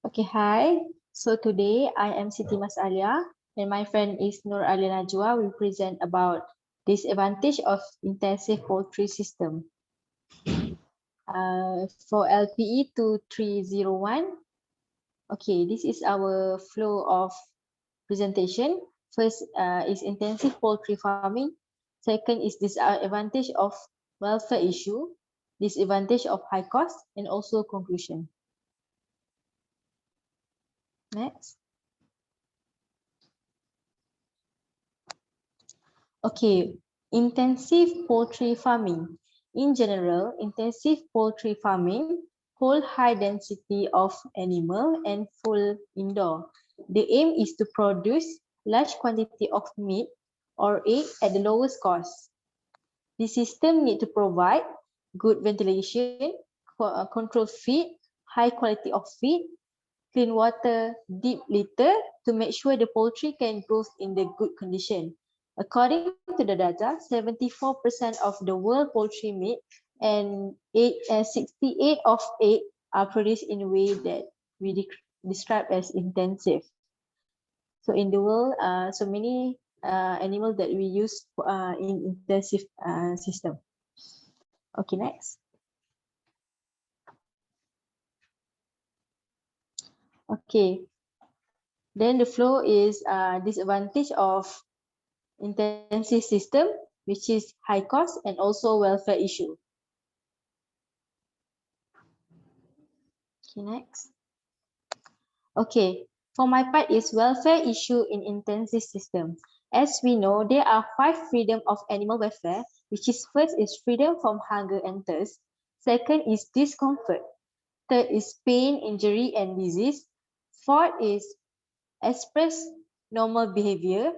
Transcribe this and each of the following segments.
Okay, hi. So today I am Siti Mas ALYAA and my friend is Nur Ali NAJWA. We present about disadvantage of intensive poultry system. For LPE2301, okay, this is our flow of presentation. First is intensive poultry farming. Second is disadvantage of welfare issue, disadvantage of high cost, and also conclusion. Next. Okay, intensive poultry farming. In general, intensive poultry farming hold high density of animal and full indoor. The aim is to produce large quantity of meat or egg at the lowest cost. The system need to provide good ventilation, controlled feed, high quality of feed, clean water, deep litter to make sure the poultry can grow in the good condition. According to the data, 74% of the world poultry meat and 68 of egg are produced in a way that we describe as intensive. So in the world, so many animals that we use in intensive system. Okay, next. Okay, then the flow is disadvantage of intensive system, which is high cost and also welfare issue. Okay, next. Okay, for my part is welfare issue in intensive system. As we know, there are 5 freedom of animal welfare, which is first is freedom from hunger and thirst. Second is discomfort. Third is pain, injury, and disease. Fourth is express normal behavior.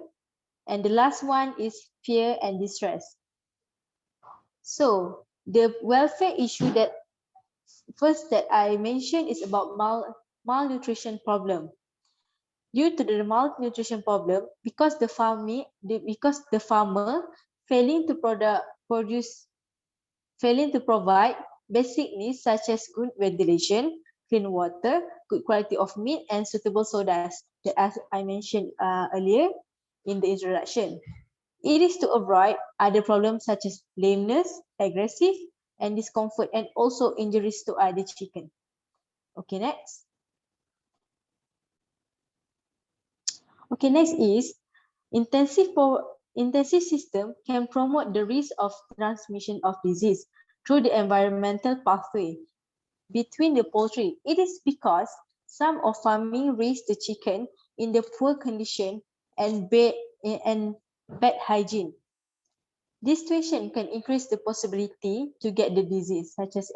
And the last one is fear and distress. So the welfare issue that first that I mentioned is about malnutrition problem. Due to the malnutrition problem, because the farmer failing to provide basic needs such as good ventilation, clean water, good quality of meat, and suitable sodas that as I mentioned earlier in the introduction. It is to avoid other problems such as lameness, aggressive, and discomfort, and also injuries to other chicken. Okay, next. Okay, next is intensive system can promote the risk of transmission of disease through the environmental pathway between the poultry. It is because some of farming raise the chicken in the poor condition and bad hygiene. This situation can increase the possibility to get the disease such as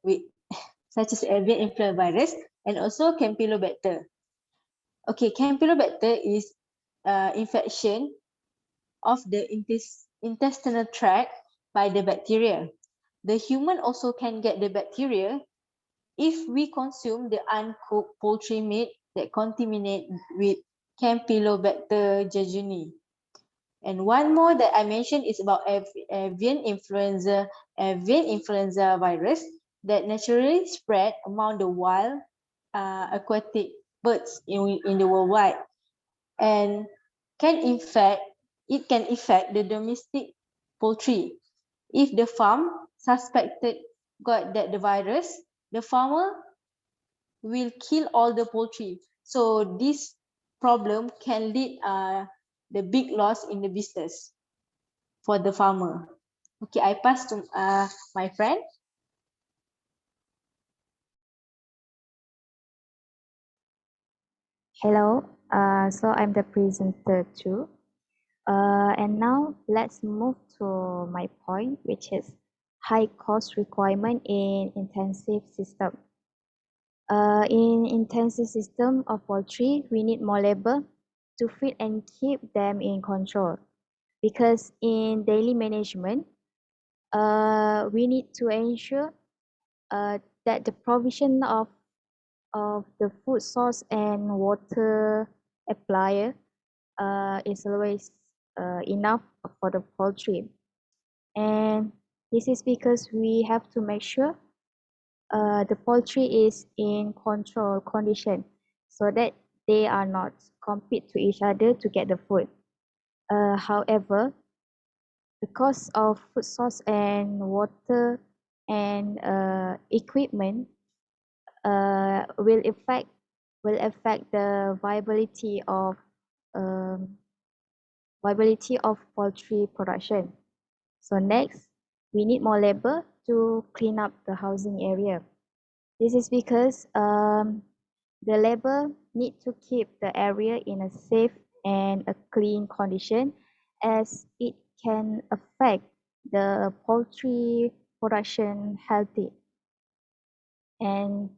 wait, such as avian influenza virus and also Campylobacter. Okay, Campylobacter is infection of the intestinal tract by the bacteria. The human also can get the bacteria if we consume the uncooked poultry meat that contaminate with Campylobacter jejuni. And one more that I mentioned is about avian influenza virus that naturally spread among the wild aquatic birds in the worldwide and it can affect the domestic poultry. If the farm suspected got that the virus, the farmer will kill all the poultry. So this problem can lead the big loss in the business for the farmer. Okay, I pass to my friend. Hello, so I'm the presenter too. And now let's move to my point, which is high cost requirement in intensive system. In intensive system of poultry, we need more labor to feed and keep them in control. Because in daily management, we need to ensure that the provision of the food source and water applier is always enough for the poultry. And this is because we have to make sure the poultry is in control condition so that they are not compete to each other to get the food. However, the cost of food source and water and equipment will affect the um, viability of poultry production. So next, we need more labor to clean up the housing area. This is because the labor need to keep the area in a safe and a clean condition as it can affect the poultry production healthy. And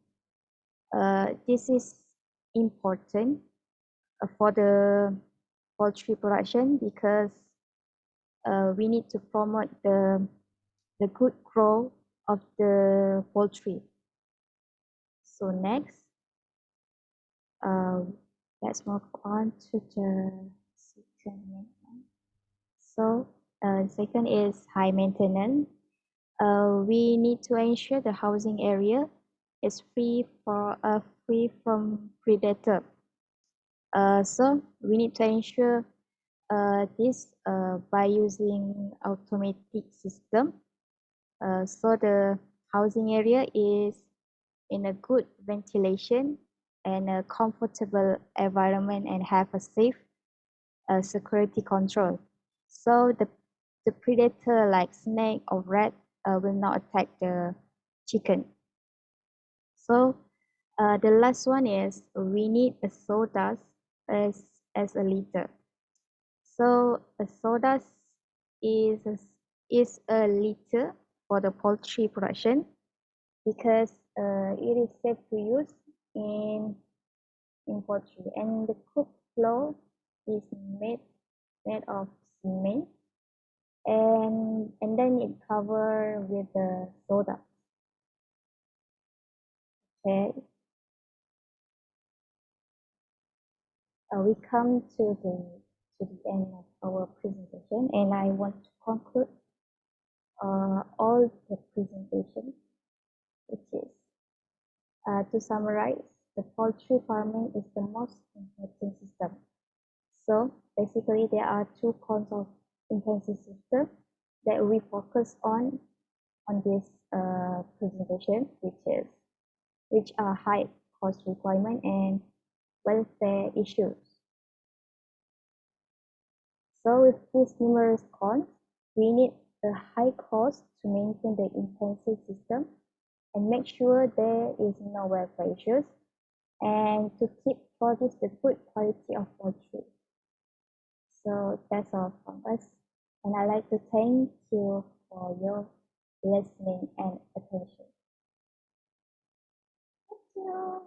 this is important for the poultry production because we need to promote the good growth of the poultry. So next, uh, let's move on to the second one. So second is high maintenance. We need to ensure the housing area is free from predator. So we need to ensure this by using automatic system. So the housing area is in a good ventilation and a comfortable environment and have a safe security control. So the predator like snake or rat will not attack the chicken. So the last one is we need a sawdust as a litter. So a sawdust is a litter for the poultry production because it is safe to use in poultry, and the cooked flour is made of cement, and then it covered with the soda. Okay, we come to the end of our presentation, and I want to conclude all the presentation, which is to summarize, the poultry farming is the most important system. So basically, there are two kinds of intensive system that we focus on this presentation, which are high cost requirement and welfare issues. So with these numerous cons, we need a high cost to maintain the intensive system and make sure there is no welfare issues and to keep produce the good quality of poultry. So that's all from us. And I'd like to thank you for your listening and attention. Thank you.